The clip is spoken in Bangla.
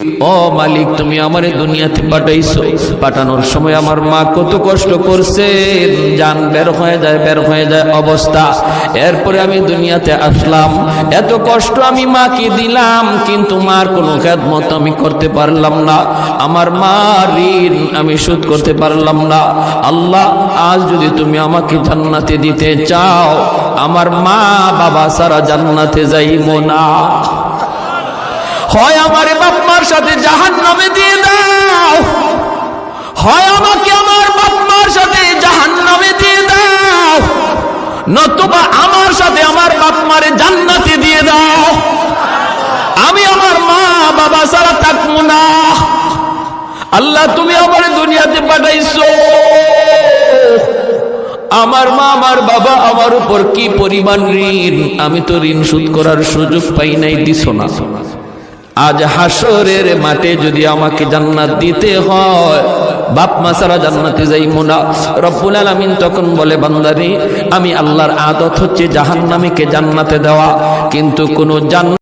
ও মালিক, তুমি আমারে দুনিয়াতে পাঠাইছো, পাঠানোর সময় আমার মা কত কষ্ট করছে, জান বের হয়ে যায় অবস্থা। এরপরে আমি দুনিয়াতে আসলাম, এত কষ্ট আমি মাকে দিলাম, কিন্তু মার কোনো খেদমত আমি করতে পারলাম না। আমার মার ঋণ আমি শোধ করতে পারলাম না। আল্লাহ, আজ যদি তুমি আমাকে জান্নাতে দিতে চাও, আমার মা বাবা সারা জান্নাতে যাইবো না। হয় আমার বাপ মার সাথে জাহান্নামে দিয়ে দাও, হয় আমাকে আমার বাপ মার সাথে জাহান্নামে দিয়ে দাও, নতুবা আমার সাথে আমার বাপ মারে জান্নাতে দিয়ে দাও। আমি আমার মা বাবা ছাড়া থাকবো না। আল্লাহ, তুমি আমার দুনিয়াতে পাঠাইছো, আমার মা আমার বাবা আমার উপর কি পরিমাণ ঋণ, আমি তো ঋণ শোধ করার সুযোগ পাই নাই, দিছো না। আজ হাসরের মাঠে যদি আমাকে জান্নাত দিতে হয়, বাপ মা ছাড়া জান্নাতে যাইবো না। রব্বুল আলামিন তখন বলে, বান্দারে, আমি আল্লাহর আদত হচ্ছে জাহান্নামীকে জান্নাতে দেওয়া, কিন্তু কোন